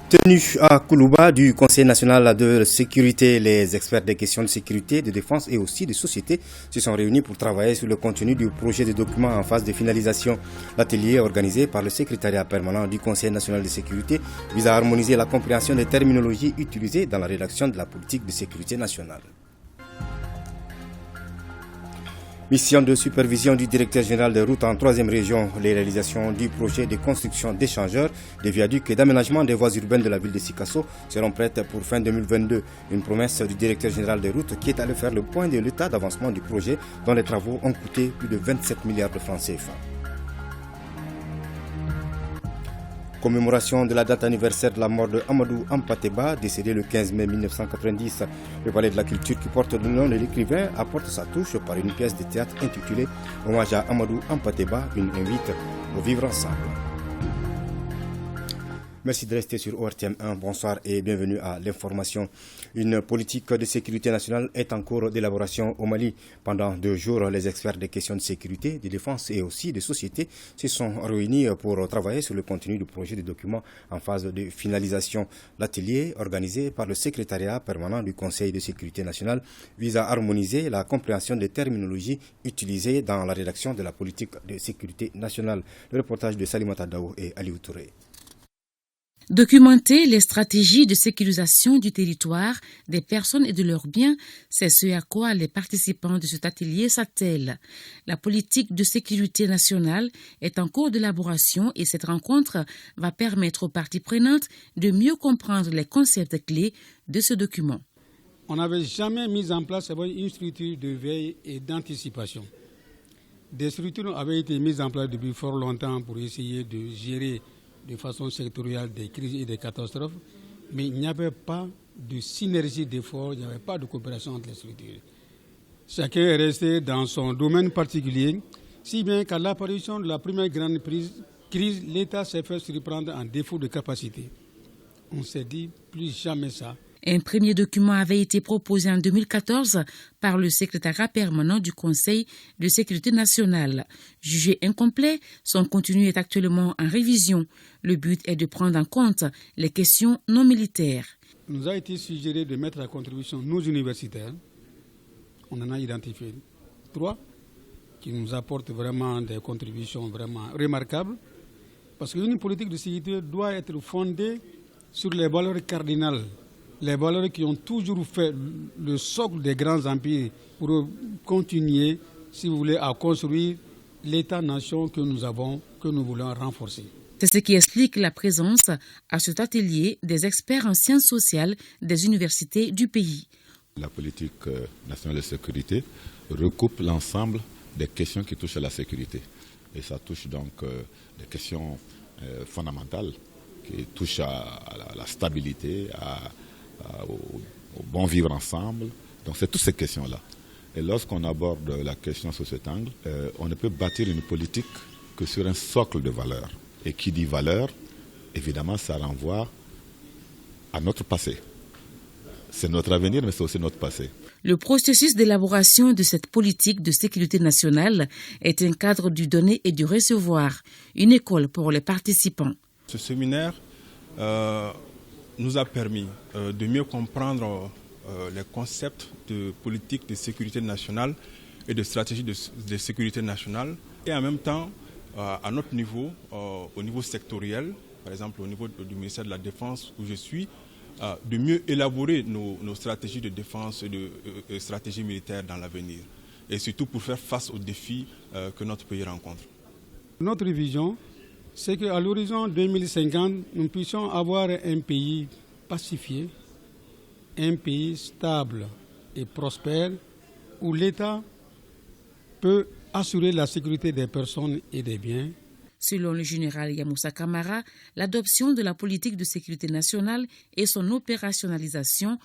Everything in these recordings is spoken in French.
Tenu à Koulouba du Conseil national de sécurité, les experts des questions de sécurité, de défense et aussi de société se sont réunis pour travailler sur le contenu du projet de document en phase de finalisation. L'atelier organisé par le secrétariat permanent du Conseil national de sécurité vise à harmoniser la compréhension des terminologies utilisées dans la rédaction de la politique de sécurité nationale. Mission de supervision du directeur général des routes en 3e région, les réalisations du projet de construction d'échangeurs, des viaducs et d'aménagement des voies urbaines de la ville de Sikasso seront prêtes pour fin 2022. Une promesse du directeur général des routes qui est allé faire le point de l'état d'avancement du projet dont les travaux ont coûté plus de 27 milliards de francs CFA. Commémoration de la date anniversaire de la mort de Amadou Hampâté-Bâ, décédé le 15 mai 1990. Le palais de la culture qui porte le nom de l'écrivain apporte sa touche par une pièce de théâtre intitulée Hommage à Amadou Hampâté-Bâ, une invite au vivre ensemble. Merci de rester sur ORTM1. Bonsoir et bienvenue à l'information. Une politique de sécurité nationale est en cours d'élaboration au Mali. Pendant 2 jours, les experts des questions de sécurité, de défense et aussi de société se sont réunis pour travailler sur le contenu du projet de document en phase de finalisation. L'atelier, organisé par le secrétariat permanent du Conseil de sécurité nationale, vise à harmoniser la compréhension des terminologies utilisées dans la rédaction de la politique de sécurité nationale. Le reportage de Salimata Daou et Aliou Touré. Documenter les stratégies de sécurisation du territoire, des personnes et de leurs biens, c'est ce à quoi les participants de cet atelier s'attellent. La politique de sécurité nationale est en cours d'élaboration et cette rencontre va permettre aux parties prenantes de mieux comprendre les concepts clés de ce document. On n'avait jamais mis en place une structure de veille et d'anticipation. Des structures avaient été mises en place depuis fort longtemps pour essayer de gérer de façon sectorielle des crises et des catastrophes, mais il n'y avait pas de synergie d'efforts, il n'y avait pas de coopération entre les structures. Chacun est resté dans son domaine particulier, si bien qu'à l'apparition de la première grande crise, l'État s'est fait surprendre en défaut de capacité. On s'est dit, plus jamais ça. Un premier document avait été proposé en 2014 par le secrétariat permanent du Conseil de sécurité nationale. Jugé incomplet, son contenu est actuellement en révision. Le but est de prendre en compte les questions non militaires. Il nous a été suggéré de mettre à contribution nos universitaires. On en a identifié 3 qui nous apportent vraiment des contributions vraiment remarquables. Parce qu'une politique de sécurité doit être fondée sur les valeurs cardinales. Les valeurs qui ont toujours fait le socle des grands empires pour continuer, si vous voulez, à construire l'État-nation que nous avons, que nous voulons renforcer. C'est ce qui explique la présence à cet atelier des experts en sciences sociales des universités du pays. La politique nationale de sécurité recoupe l'ensemble des questions qui touchent à la sécurité. Et ça touche donc des questions fondamentales qui touchent à la stabilité, au bon vivre ensemble. Donc c'est toutes ces questions-là. Et lorsqu'on aborde la question sous cet angle, on ne peut bâtir une politique que sur un socle de valeurs. Et qui dit valeur, évidemment, ça renvoie à notre passé. C'est notre avenir, mais c'est aussi notre passé. Le processus d'élaboration de cette politique de sécurité nationale est un cadre du donner et du recevoir, une école pour les participants. Ce séminaire nous a permis de mieux comprendre les concepts de politique de sécurité nationale et de stratégie de sécurité nationale et en même temps, à notre niveau, au niveau sectoriel, par exemple au niveau du ministère de la Défense où je suis, de mieux élaborer nos stratégies de défense et de stratégies militaires dans l'avenir et surtout pour faire face aux défis que notre pays rencontre. Notre vision, c'est qu'à l'horizon 2050, nous puissions avoir un pays pacifié, un pays stable et prospère, où l'État peut assurer la sécurité des personnes et des biens. Selon le général Yamoussa Kamara, l'adoption de la politique de sécurité nationale et son opérationnalisation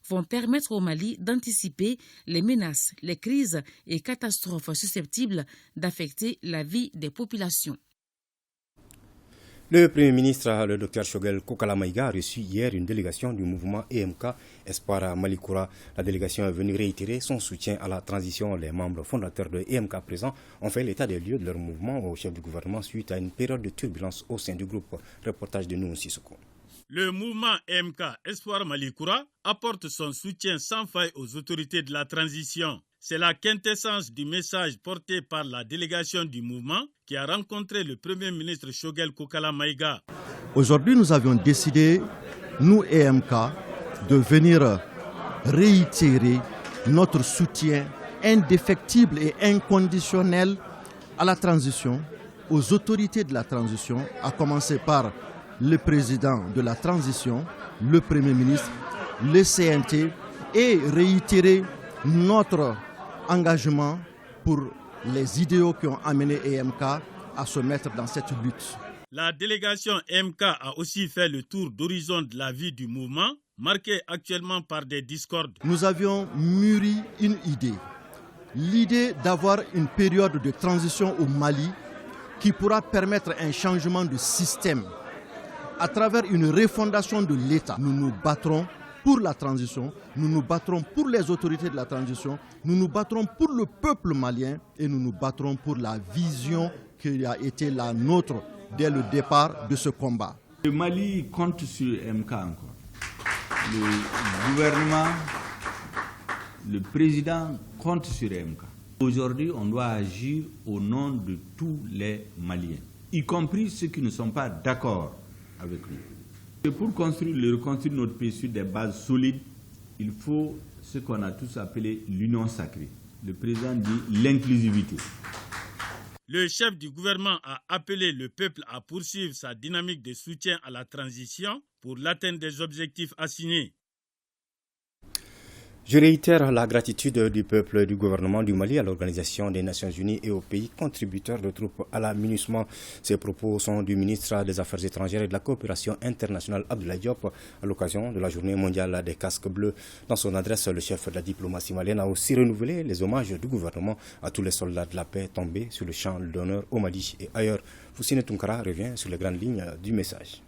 vont permettre au Mali d'anticiper les menaces, les crises et catastrophes susceptibles d'affecter la vie des populations. Le Premier ministre, le Dr Choguel Kokala Maïga, a reçu hier une délégation du mouvement EMK Espoir Malikoura. La délégation est venue réitérer son soutien à la transition. Les membres fondateurs de EMK présents ont fait l'état des lieux de leur mouvement au chef du gouvernement suite à une période de turbulence au sein du groupe. Reportage de Nounou Sissoko. Le mouvement MK Espoir Malikoura apporte son soutien sans faille aux autorités de la transition. C'est la quintessence du message porté par la délégation du mouvement qui a rencontré le Premier ministre Shogel Kokala Maïga. Aujourd'hui, nous avions décidé, nous EMK, de venir réitérer notre soutien indéfectible et inconditionnel à la transition, aux autorités de la transition, à commencer par le président de la transition, le Premier ministre, le CNT, et réitérer notre engagement pour les idéaux qui ont amené EMK à se mettre dans cette lutte. La délégation MK a aussi fait le tour d'horizon de la vie du mouvement, marqué actuellement par des discordes. Nous avions mûri une idée, l'idée d'avoir une période de transition au Mali qui pourra permettre un changement de système. À travers une refondation de l'État, nous nous battrons pour la transition, nous nous battrons pour les autorités de la transition, nous nous battrons pour le peuple malien et nous nous battrons pour la vision qui a été la nôtre dès le départ de ce combat. Le Mali compte sur MK encore. Le gouvernement, le président compte sur MK. Aujourd'hui, on doit agir au nom de tous les Maliens, y compris ceux qui ne sont pas d'accord avec nous. Et pour reconstruire notre pays sur des bases solides, il faut ce qu'on a tous appelé l'union sacrée. Le président dit l'inclusivité. Le chef du gouvernement a appelé le peuple à poursuivre sa dynamique de soutien à la transition pour l'atteinte des objectifs assignés. Je réitère la gratitude du peuple du gouvernement du Mali à l'Organisation des Nations Unies et aux pays contributeurs de troupes à la MINUSMA. Ces propos sont du ministre des Affaires étrangères et de la coopération internationale Abdoulaye Diop à l'occasion de la journée mondiale des casques bleus. Dans son adresse, le chef de la diplomatie malienne a aussi renouvelé les hommages du gouvernement à tous les soldats de la paix tombés sur le champ d'honneur au Mali et ailleurs. Foussine Tounkara revient sur les grandes lignes du message.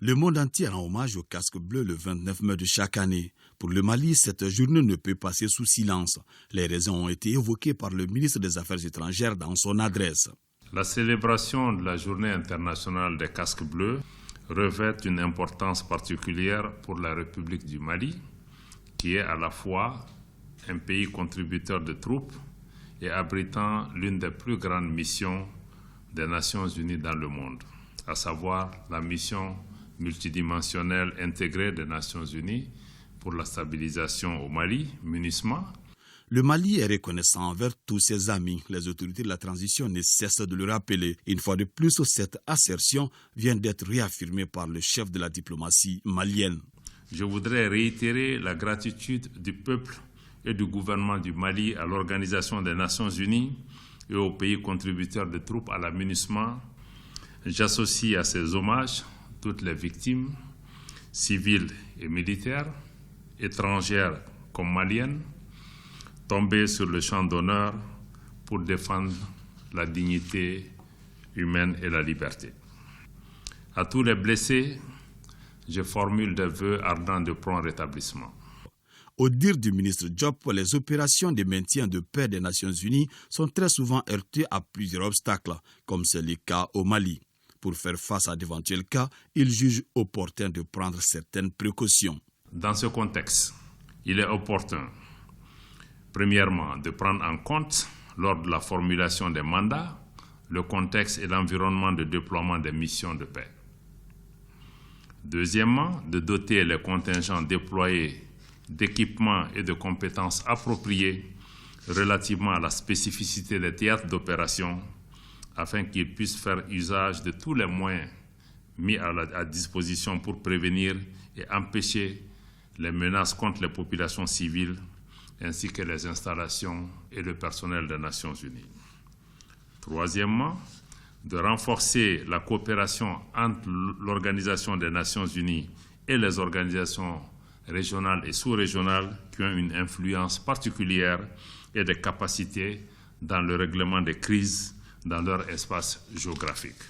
Le monde entier rend hommage au casque bleu le 29 mai de chaque année. Pour le Mali, cette journée ne peut passer sous silence. Les raisons ont été évoquées par le ministre des Affaires étrangères dans son adresse. La célébration de la Journée internationale des casques bleus revêt une importance particulière pour la République du Mali, qui est à la fois un pays contributeur de troupes et abritant l'une des plus grandes missions des Nations Unies dans le monde, à savoir la mission multidimensionnelle intégrée des Nations Unies pour la stabilisation au Mali, MINUSMA. Le Mali est reconnaissant envers tous ses amis. Les autorités de la transition ne cessent de le rappeler. Une fois de plus, cette assertion vient d'être réaffirmée par le chef de la diplomatie malienne. Je voudrais réitérer la gratitude du peuple et du gouvernement du Mali à l'Organisation des Nations Unies et aux pays contributeurs de troupes à la MINUSMA. J'associe à ces hommages toutes les victimes, civiles et militaires, étrangères comme maliennes, tombées sur le champ d'honneur pour défendre la dignité humaine et la liberté. À tous les blessés, je formule des vœux ardents de prompt rétablissement. Au dire du ministre Diop, les opérations de maintien de paix des Nations Unies sont très souvent heurtées à plusieurs obstacles, comme c'est le cas au Mali. Pour faire face à d'éventuels cas, il juge opportun de prendre certaines précautions. Dans ce contexte, il est opportun, premièrement, de prendre en compte, lors de la formulation des mandats, le contexte et l'environnement de déploiement des missions de paix. Deuxièmement, de doter les contingents déployés d'équipements et de compétences appropriées relativement à la spécificité des théâtres d'opération, afin qu'ils puissent faire usage de tous les moyens mis à disposition pour prévenir et empêcher les menaces contre les populations civiles ainsi que les installations et le personnel des Nations Unies. Troisièmement, de renforcer la coopération entre l'Organisation des Nations Unies et les organisations régionales et sous-régionales qui ont une influence particulière et des capacités dans le règlement des crises dans leur espace géographique.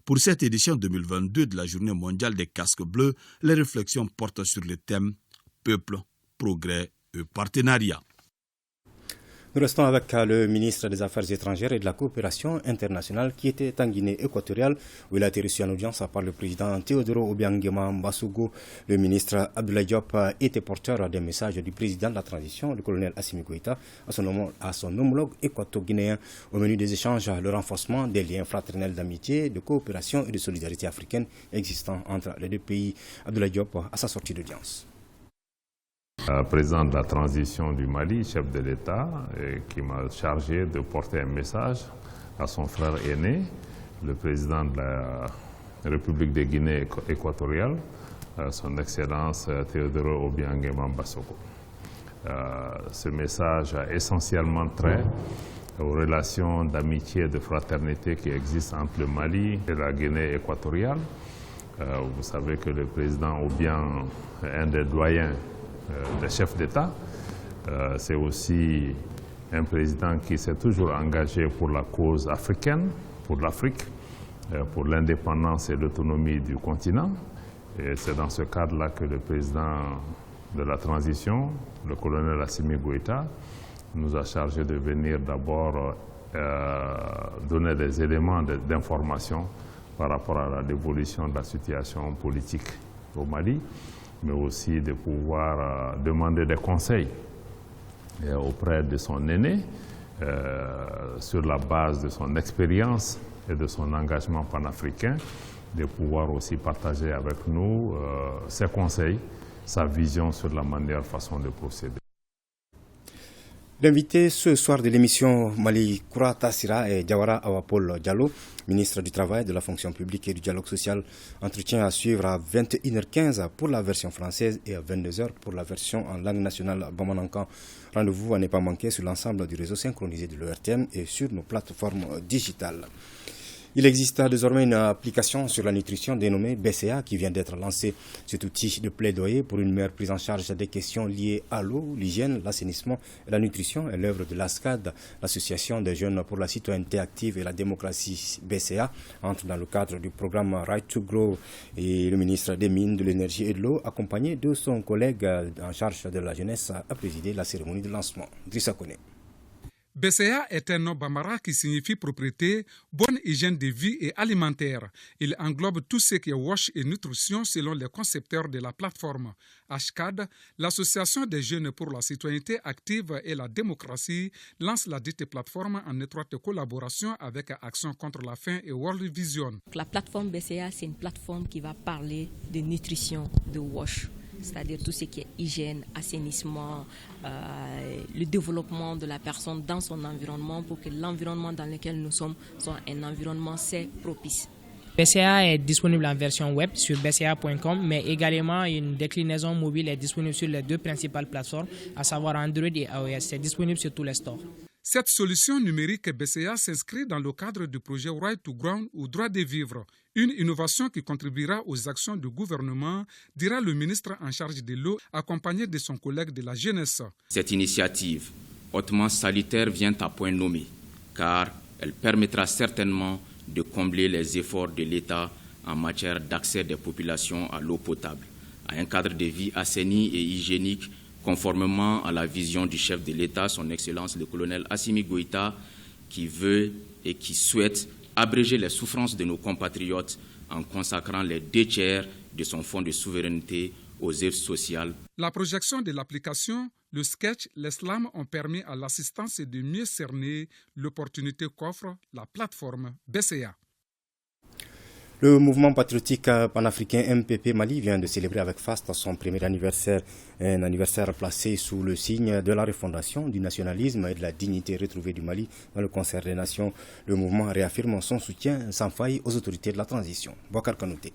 Pour cette édition 2022 de la Journée mondiale des casques bleus, les réflexions portent sur le thème « Peuple, progrès et partenariat ». Nous restons avec le ministre des Affaires étrangères et de la coopération internationale qui était en Guinée équatoriale où il a été reçu en audience par le président Théodoro Obiangema Mbassogo. Le ministre Abdoulaye Diop était porteur des messages du président de la transition, le colonel Assimi Goïta, à son homologue équato-guinéen. Au menu des échanges, le renforcement des liens fraternels d'amitié, de coopération et de solidarité africaine existants entre les deux pays. Abdoulaye Diop à sa sortie d'audience. Président de la transition du Mali, chef de l'État, qui m'a chargé de porter un message à son frère aîné, le président de la République de Guinée équatoriale, son Excellence Théodoro Obiangema Mbassogo. Ce message a essentiellement trait aux relations d'amitié et de fraternité qui existent entre le Mali et la Guinée équatoriale. Vous savez que le président Obiang est un des doyens des chefs d'État. C'est aussi un président qui s'est toujours engagé pour la cause africaine, pour l'Afrique, pour l'indépendance et l'autonomie du continent. Et c'est dans ce cadre-là que le président de la transition, le colonel Assimi Goïta, nous a chargé de venir d'abord donner des éléments d'information par rapport à l'évolution de la situation politique au Mali, mais aussi de pouvoir demander des conseils auprès de son aîné sur la base de son expérience et de son engagement panafricain, de pouvoir aussi partager avec nous ses conseils, sa vision sur la meilleure façon de procéder. L'invité ce soir de l'émission Mali Koura Tassira est Diawara Awapol Diallo, ministre du Travail, de la fonction publique et du dialogue social. Entretien à suivre à 21h15 pour la version française et à 22h pour la version en langue nationale Bamanankan. Rendez-vous à ne pas manquer sur l'ensemble du réseau synchronisé de l'ORTM et sur nos plateformes digitales. Il existe désormais une application sur la nutrition dénommée BCA qui vient d'être lancée. Cet outil de plaidoyer pour une meilleure prise en charge des questions liées à l'eau, l'hygiène, l'assainissement et la nutrition est l'œuvre de l'ASCAD, l'association des jeunes pour la citoyenneté active et la démocratie BCA, entre dans le cadre du programme Right to Grow. Et le ministre des Mines, de l'Énergie et de l'Eau, accompagné de son collègue en charge de la jeunesse, a présidé la cérémonie de lancement. Drissa Kone. BCA est un nom bambara qui signifie propriété, bonne hygiène de vie et alimentaire. Il englobe tout ce qui est wash et nutrition selon les concepteurs de la plateforme. ASCAD, l'association des jeunes pour la citoyenneté active et la démocratie, lance la dite plateforme en étroite collaboration avec Action contre la faim et World Vision. La plateforme BCA, c'est une plateforme qui va parler de nutrition, de wash. C'est-à-dire tout ce qui est hygiène, assainissement, le développement de la personne dans son environnement pour que l'environnement dans lequel nous sommes soit un environnement sain, propice. BCA est disponible en version web sur bca.com, mais également une déclinaison mobile est disponible sur les deux principales plateformes, à savoir Android et iOS. C'est disponible sur tous les stores. Cette solution numérique BCA s'inscrit dans le cadre du projet Right to Ground ou droit de vivre, une innovation qui contribuera aux actions du gouvernement, dira le ministre en charge de l'eau, accompagné de son collègue de la jeunesse. Cette initiative hautement salutaire vient à point nommé, car elle permettra certainement de combler les efforts de l'État en matière d'accès des populations à l'eau potable, à un cadre de vie assaini et hygiénique, conformément à la vision du chef de l'État, son Excellence le colonel Assimi Goïta, qui veut et qui souhaite abréger les souffrances de nos compatriotes en consacrant les 2/3 de son fonds de souveraineté aux aides sociales. La projection de l'application, le sketch, les slams ont permis à l'assistance de mieux cerner l'opportunité qu'offre la plateforme BCA. Le mouvement patriotique panafricain MPP Mali vient de célébrer avec faste son premier anniversaire, un anniversaire placé sous le signe de la refondation, du nationalisme et de la dignité retrouvée du Mali dans le concert des nations. Le mouvement réaffirme son soutien sans faille aux autorités de la transition. Bouakar Kanouté.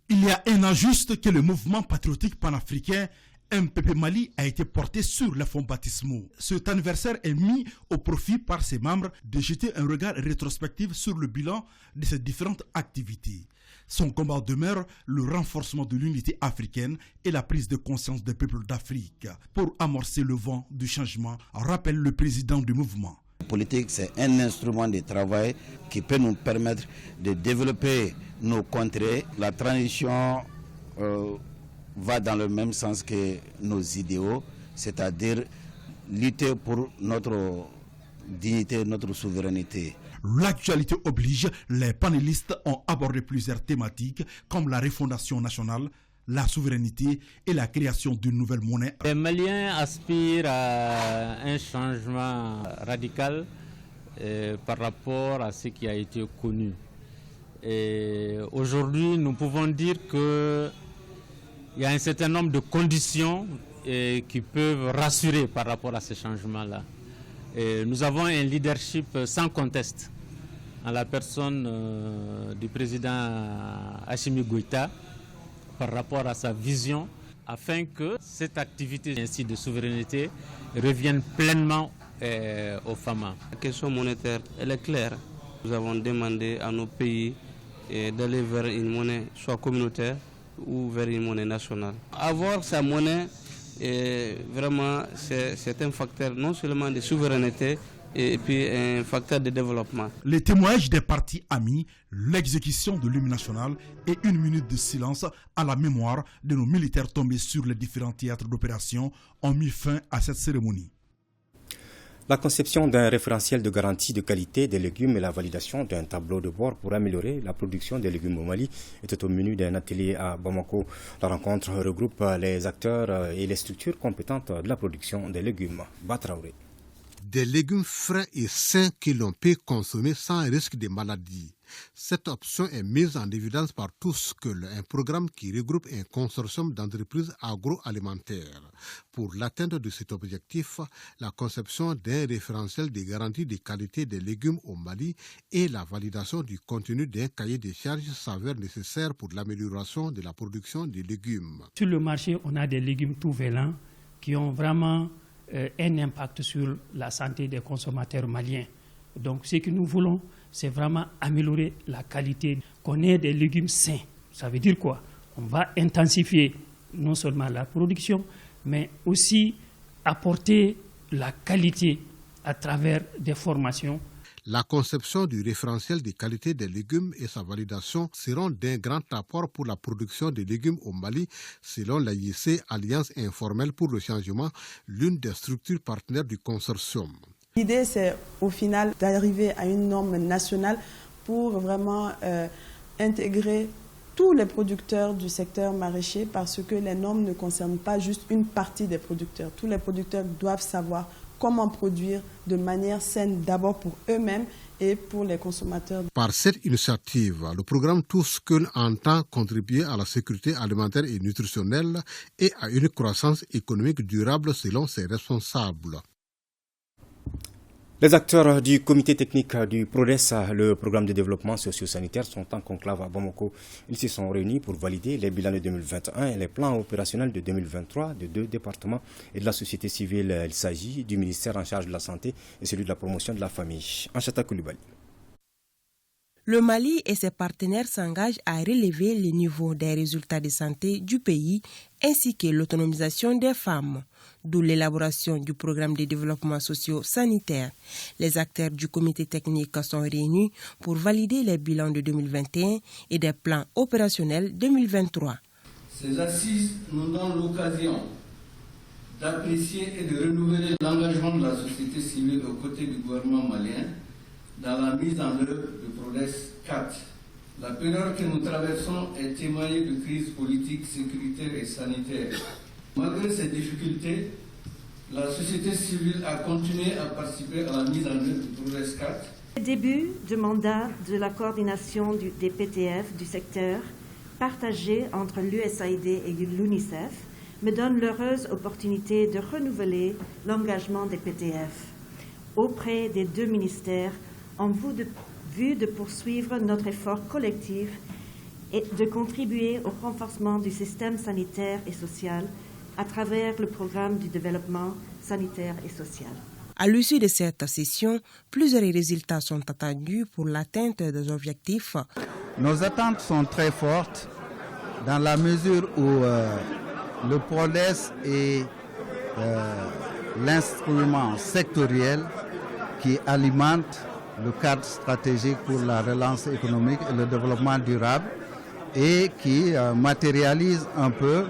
Il y a un an juste que le mouvement patriotique panafricain MPP Mali a été porté sur les fonds baptismaux. Cet anniversaire est mis au profit par ses membres de jeter un regard rétrospectif sur le bilan de ces différentes activités. Son combat demeure le renforcement de l'unité africaine et la prise de conscience des peuples d'Afrique pour amorcer le vent du changement, rappelle le président du mouvement. La politique, c'est un instrument de travail qui peut nous permettre de développer nos contrées. La transition va dans le même sens que nos idéaux, c'est-à-dire lutter pour notre dignité, notre souveraineté. L'actualité oblige, les panélistes ont abordé plusieurs thématiques comme la refondation nationale, la souveraineté et la création d'une nouvelle monnaie. Les Maliens aspirent à un changement radical par rapport à ce qui a été connu. Et aujourd'hui, nous pouvons dire qu'il y a un certain nombre de conditions qui peuvent rassurer par rapport à ces changements-là. Nous avons un leadership sans conteste en la personne du président Assimi Goïta par rapport à sa vision afin que cette activité ainsi de souveraineté revienne pleinement aux femmes. La question monétaire, elle est claire. Nous avons demandé à nos pays d'aller vers une monnaie soit communautaire ou vers une monnaie nationale. Avoir sa monnaie, vraiment, c'est un facteur non seulement de souveraineté, et puis un facteur de développement. Les témoignages des partis amis, l'exécution de l'hymne national et une minute de silence à la mémoire de nos militaires tombés sur les différents théâtres d'opération ont mis fin à cette cérémonie. La conception d'un référentiel de garantie de qualité des légumes et la validation d'un tableau de bord pour améliorer la production des légumes au Mali était au menu d'un atelier à Bamako. La rencontre regroupe les acteurs et les structures compétentes de la production des légumes. Batraoré. Des légumes frais et sains que l'on peut consommer sans risque de maladie. Cette option est mise en évidence par TOUSCUL, un programme qui regroupe un consortium d'entreprises agroalimentaires. Pour l'atteinte de cet objectif, la conception d'un référentiel de garantie de qualité des légumes au Mali et la validation du contenu d'un cahier de charges s'avère nécessaire pour l'amélioration de la production des légumes. Sur le marché, on a des légumes tout vélins qui ont vraiment un impact sur la santé des consommateurs maliens. Donc ce que nous voulons, c'est vraiment améliorer la qualité, qu'on ait des légumes sains. Ça veut dire quoi? On va intensifier non seulement la production, mais aussi apporter la qualité à travers des formations. La conception du référentiel de qualité des légumes et sa validation seront d'un grand apport pour la production de légumes au Mali, selon l'AIC, Alliance informelle pour le changement, l'une des structures partenaires du consortium. L'idée, c'est au final d'arriver à une norme nationale pour vraiment intégrer tous les producteurs du secteur maraîcher, parce que les normes ne concernent pas juste une partie des producteurs. Tous les producteurs doivent savoir comment produire de manière saine, d'abord pour eux-mêmes et pour les consommateurs. Par cette initiative, le programme TOUSCUL entend contribuer à la sécurité alimentaire et nutritionnelle et à une croissance économique durable selon ses responsables. Les acteurs du comité technique du PRODES, le programme de développement socio-sanitaire, sont en conclave à Bamako. Ils se sont réunis pour valider les bilans de 2021 et les plans opérationnels de 2023 de 2 départements et de la société civile. Il s'agit du ministère en charge de la santé et celui de la promotion de la famille. Anchata Koulibaly. Le Mali et ses partenaires s'engagent à relever le niveau des résultats de santé du pays ainsi que l'autonomisation des femmes, d'où l'élaboration du programme de développement socio-sanitaire. Les acteurs du comité technique sont réunis pour valider les bilans de 2021 et des plans opérationnels 2023. Ces assises nous donnent l'occasion d'apprécier et de renouveler l'engagement de la société civile aux côtés du gouvernement malien dans la mise en œuvre du PRODES 4. La période que nous traversons est témoignée de crises politiques, sécuritaires et sanitaires. Malgré ces difficultés, la société civile a continué à participer à la mise en œuvre du PRODES 4. Le début du mandat de la coordination des PTF du secteur, partagé entre l'USAID et l'UNICEF, me donne l'heureuse opportunité de renouveler l'engagement des PTF auprès des 2 ministères en vue de poursuivre notre effort collectif et de contribuer au renforcement du système sanitaire et social à travers le programme du développement sanitaire et social. À l'issue de cette session, plusieurs résultats sont attendus pour l'atteinte des objectifs. Nos attentes sont très fortes dans la mesure où le PRODES est l'instrument sectoriel qui alimente le cadre stratégique pour la relance économique et le développement durable et qui matérialise un peu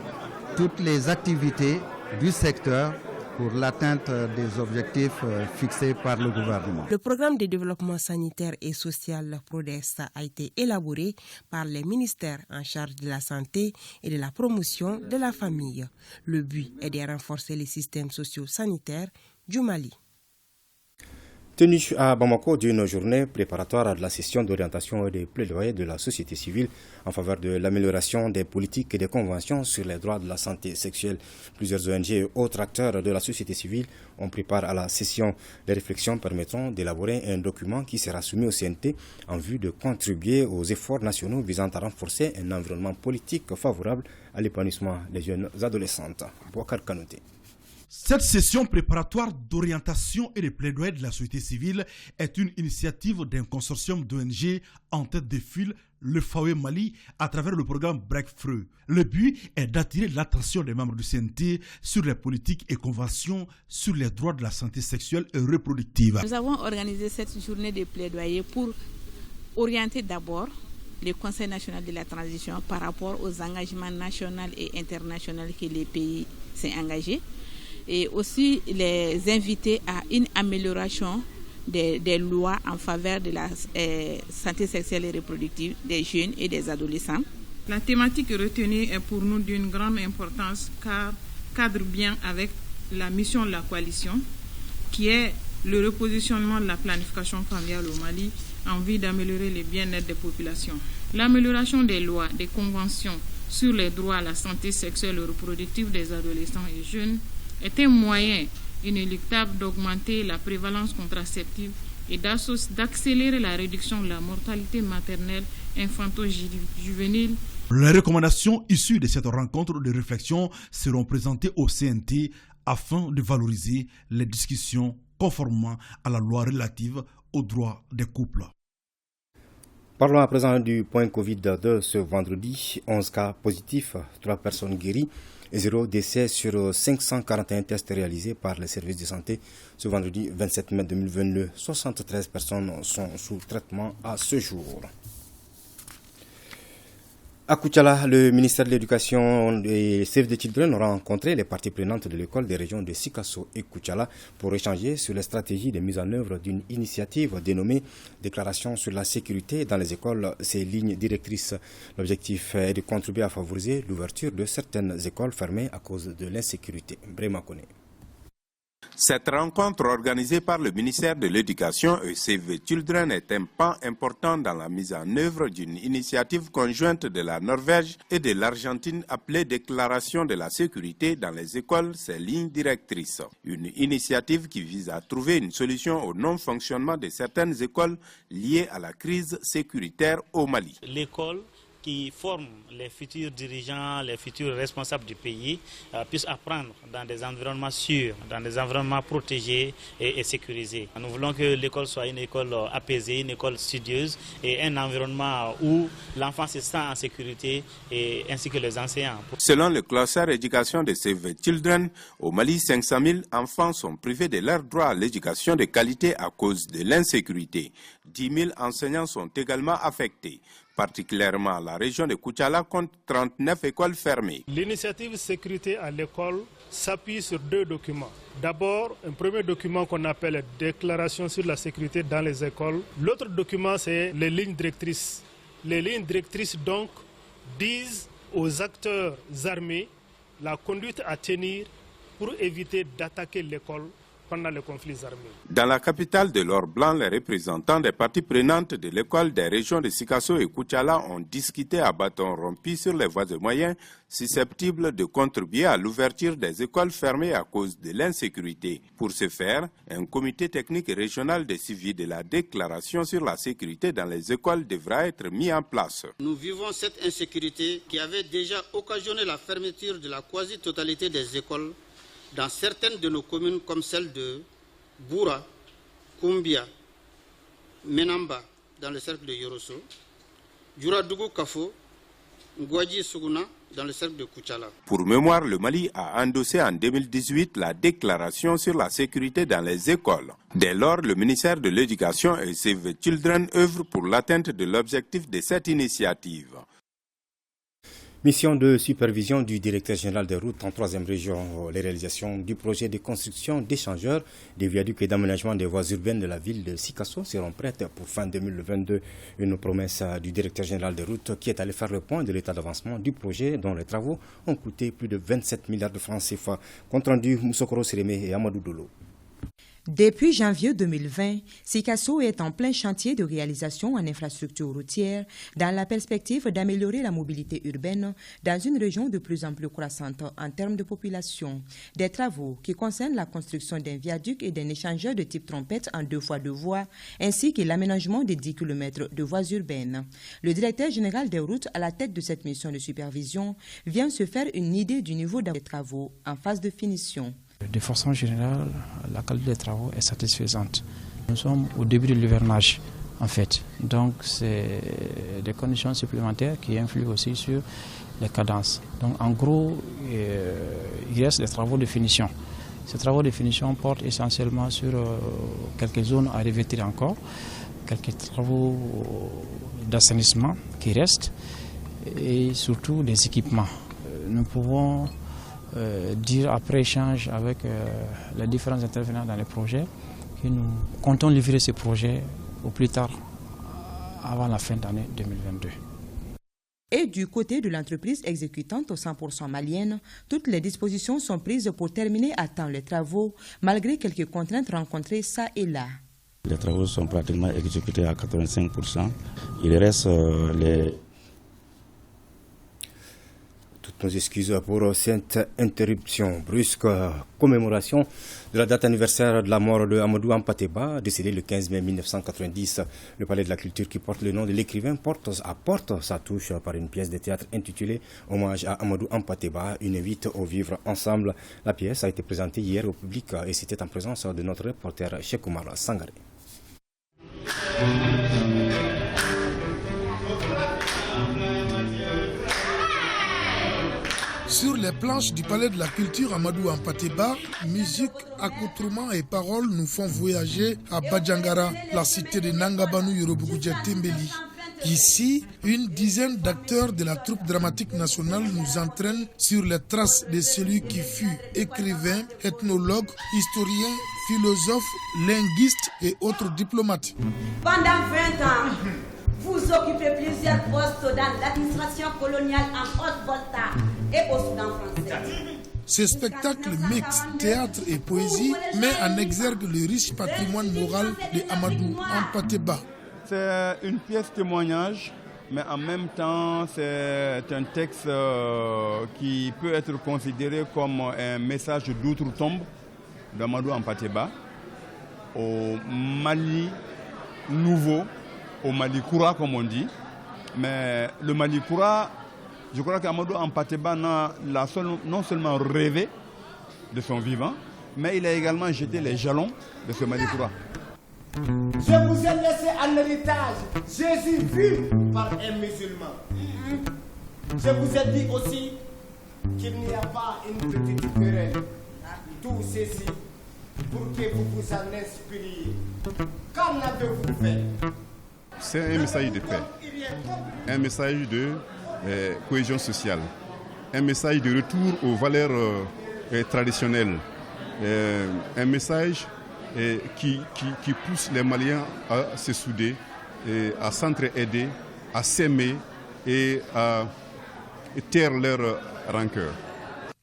toutes les activités du secteur pour l'atteinte des objectifs fixés par le gouvernement. Le programme de développement sanitaire et social PRODES a été élaboré par les ministères en charge de la santé et de la promotion de la famille. Le but est de renforcer les systèmes socio-sanitaires du Mali. Tenu à Bamako d'une journée préparatoire à la session d'orientation et de plaidoyer de la société civile en faveur de l'amélioration des politiques et des conventions sur les droits de la santé sexuelle. Plusieurs ONG et autres acteurs de la société civile ont pris part à la session. Les réflexions permettront d'élaborer un document qui sera soumis au CNT en vue de contribuer aux efforts nationaux visant à renforcer un environnement politique favorable à l'épanouissement des jeunes adolescentes. Bouakar Kanouté. Cette session préparatoire d'orientation et de plaidoyer de la société civile est une initiative d'un consortium d'ONG en tête de file, le FAWE Mali, à travers le programme Breakthrough. Le but est d'attirer l'attention des membres du CNT sur les politiques et conventions sur les droits de la santé sexuelle et reproductive. Nous avons organisé cette journée de plaidoyer pour orienter d'abord le Conseil national de la transition par rapport aux engagements nationaux et internationaux que les pays s'est engagés, et aussi les inviter à une amélioration des lois en faveur de la santé sexuelle et reproductive des jeunes et des adolescents. La thématique retenue est pour nous d'une grande importance car cadre bien avec la mission de la coalition qui est le repositionnement de la planification familiale au Mali en vue d'améliorer le bien-être des populations. L'amélioration des lois, des conventions sur les droits à la santé sexuelle et reproductive des adolescents et jeunes est un moyen inéluctable d'augmenter la prévalence contraceptive et d'accélérer la réduction de la mortalité maternelle infanto-juvénile. Les recommandations issues de cette rencontre de réflexion seront présentées au CNT afin de valoriser les discussions conformément à la loi relative aux droits des couples. Parlons à présent du point Covid de ce vendredi. 11 cas positifs, 3 personnes guéries et 0 décès sur 541 tests réalisés par les services de santé. Ce vendredi 27 mai 2022, 73 personnes sont sous traitement à ce jour. À Koutiala, le ministère de l'Éducation et Save the Children aura rencontré les parties prenantes de l'école des régions de Sikasso et Koutiala pour échanger sur les stratégies de mise en œuvre d'une initiative dénommée Déclaration sur la sécurité dans les écoles, ses lignes directrices. L'objectif est de contribuer à favoriser l'ouverture de certaines écoles fermées à cause de l'insécurité. Brema Koné. Cette rencontre organisée par le ministère de l'Éducation et Save the Children est un pas important dans la mise en œuvre d'une initiative conjointe de la Norvège et de l'Argentine appelée Déclaration de la sécurité dans les écoles, ses lignes directrices. Une initiative qui vise à trouver une solution au non-fonctionnement de certaines écoles liées à la crise sécuritaire au Mali. L'école qui forment les futurs dirigeants, les futurs responsables du pays, puissent apprendre dans des environnements sûrs, dans des environnements protégés et sécurisés. Nous voulons que l'école soit une école apaisée, une école studieuse et un environnement où l'enfant se sent en sécurité ainsi que les enseignants. Selon le classeur éducation de Save the Children, au Mali, 500 000 enfants sont privés de leur droit à l'éducation de qualité à cause de l'insécurité. 10 000 enseignants sont également affectés. Particulièrement, la région de Koutiala compte 39 écoles fermées. L'initiative sécurité à l'école s'appuie sur 2 documents. D'abord, un premier document qu'on appelle Déclaration sur la sécurité dans les écoles. L'autre document, c'est les lignes directrices. Les lignes directrices, donc, disent aux acteurs armés la conduite à tenir pour éviter d'attaquer l'école pendant les conflits armés. Dans la capitale de l'Or-Blanc, les représentants des parties prenantes de l'école des régions de Sikasso et Koutiala ont discuté à bâton rompu sur les voies et moyens susceptibles de contribuer à l'ouverture des écoles fermées à cause de l'insécurité. Pour ce faire, un comité technique régional de suivi de la déclaration sur la sécurité dans les écoles devra être mis en place. Nous vivons cette insécurité qui avait déjà occasionné la fermeture de la quasi-totalité des écoles dans certaines de nos communes comme celle de Boura, Koumbia, Menamba dans le cercle de Yoroso, Djuradougou Kafo, Ngwadji Suguna dans le cercle de Koutiala. Pour mémoire, le Mali a endossé en 2018 la déclaration sur la sécurité dans les écoles. Dès lors, le ministère de l'Éducation et Save the Children œuvre pour l'atteinte de l'objectif de cette initiative. Mission de supervision du directeur général des routes en 3e région. Les réalisations du projet de construction d'échangeurs, des viaducs et d'aménagement des voies urbaines de la ville de Sikasso seront prêtes pour fin 2022. Une promesse du directeur général des routes qui est allé faire le point de l'état d'avancement du projet dont les travaux ont coûté plus de 27 milliards de francs CFA. Compte rendu Moussokoro Sireme et Amadou Dolo. Depuis janvier 2020, Sikasso est en plein chantier de réalisation en infrastructure routière dans la perspective d'améliorer la mobilité urbaine dans une région de plus en plus croissante en termes de population. Des travaux qui concernent la construction d'un viaduc et d'un échangeur de type trompette en 2x2 voies, ainsi que l'aménagement des 10 km de voies urbaines. Le directeur général des routes à la tête de cette mission de supervision vient se faire une idée du niveau des travaux en phase de finition. De façon générale, la qualité des travaux est satisfaisante. Nous sommes au début de l'hivernage, en fait. Donc, c'est des conditions supplémentaires qui influent aussi sur les cadences. Donc, en gros, il reste des travaux de finition. Ces travaux de finition portent essentiellement sur quelques zones à revêtir encore, quelques travaux d'assainissement qui restent et surtout des équipements. Nous pouvons dire après échange avec les différents intervenants dans les projets que nous comptons livrer ces projets au plus tard avant la fin d'année 2022. Et du côté de l'entreprise exécutante au 100% malienne, toutes les dispositions sont prises pour terminer à temps les travaux, malgré quelques contraintes rencontrées ça et là. Les travaux sont pratiquement exécutés à 85%. Il reste Toutes nos excuses pour cette interruption brusque. Commémoration de la date anniversaire de la mort de Amadou Hampâté-Bâ, décédé le 15 mai 1990. Le Palais de la Culture, qui porte le nom de l'écrivain, apporte sa touche par une pièce de théâtre intitulée Hommage à Amadou Hampâté-Bâ, une invite au vivre ensemble. La pièce a été présentée hier au public et c'était en présence de notre reporter Cheikh Oumar Sangaré. Sur les planches du Palais de la Culture Amadou Hampâté-Bâ, musique, accoutrements et paroles nous font voyager à Badjangara, la cité de Nangabanu Yorobougoudia Tembeli. Ici, une dizaine d'acteurs de la troupe dramatique nationale nous entraînent sur les traces de celui qui fut écrivain, ethnologue, historien, philosophe, linguiste et autres diplomates. Pendant 20 ans, vous occupez plusieurs postes dans l'administration coloniale en Haute-Volta et au Soudan français. Ce spectacle mix théâtre et poésie met en exergue le riche patrimoine moral de Amadou Hampâté-Bâ. C'est une pièce témoignage, mais en même temps c'est un texte qui peut être considéré comme un message d'outre-tombe d'Amadou Hampâté-Bâ au Mali nouveau, au Mali Koura comme on dit. Mais le Mali Koura, je crois qu'Amadou Hampâté-Bâ l'a non seulement rêvé de son vivant, mais il a également jeté les jalons de ce Mali Koura. Je vous ai laissé en héritage Jésus vu par un musulman. Je vous ai dit aussi qu'il n'y a pas une petite querelle. Tout ceci pour que vous vous en inspiriez. Qu'en avez-vous fait? C'est un message de paix, un message de cohésion sociale, un message de retour aux valeurs traditionnelles, un message qui pousse les Maliens à se souder, à s'entraider, à s'aimer et à taire leur rancœur.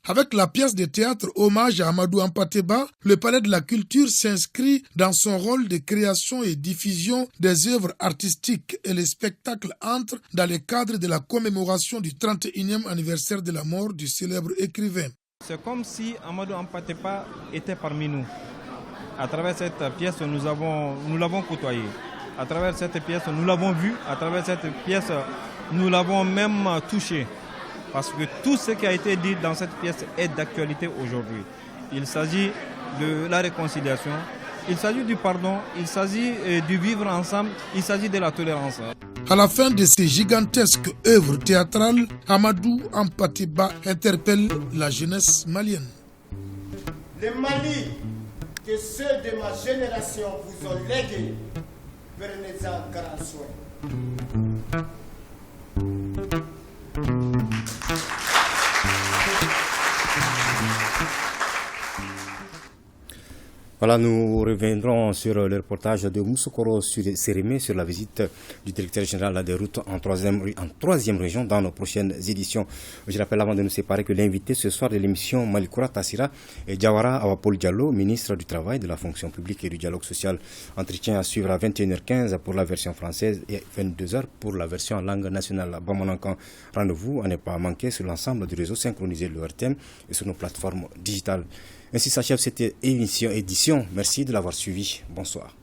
Avec la pièce de théâtre Hommage à Amadou Hampâté-Bâ, le Palais de la Culture s'inscrit dans son rôle de création et diffusion des œuvres artistiques et les spectacles entrent dans le cadre de la commémoration du 31e anniversaire de la mort du célèbre écrivain. C'est comme si Amadou Hampâté-Bâ était parmi nous. À travers cette pièce, nous l'avons côtoyé. À travers cette pièce, nous l'avons vu. À travers cette pièce, nous l'avons même touché. Parce que tout ce qui a été dit dans cette pièce est d'actualité aujourd'hui. Il s'agit de la réconciliation, il s'agit du pardon, il s'agit du vivre ensemble, il s'agit de la tolérance. À la fin de ces gigantesques œuvres théâtrales, Amadou Hampâté-Bâ interpelle la jeunesse malienne. Le Mali que ceux de ma génération vous ont légué, prenez-en grand soin. Voilà, nous reviendrons sur le reportage de Moussokoro Sérémé sur la visite du directeur général des routes en troisième région dans nos prochaines éditions. Je rappelle avant de nous séparer que l'invité ce soir de l'émission Malikoura Tassira est Diawara Awapol Diallo, ministre du Travail, de la fonction publique et du dialogue social. Entretien à suivre à 21h15 pour la version française et 22h pour la version en langue nationale. Bamonankan, rendez-vous à ne pas manquer sur l'ensemble du réseau synchronisé de l'ORTM et sur nos plateformes digitales. Ainsi s'achève cette édition. Merci de l'avoir suivi. Bonsoir.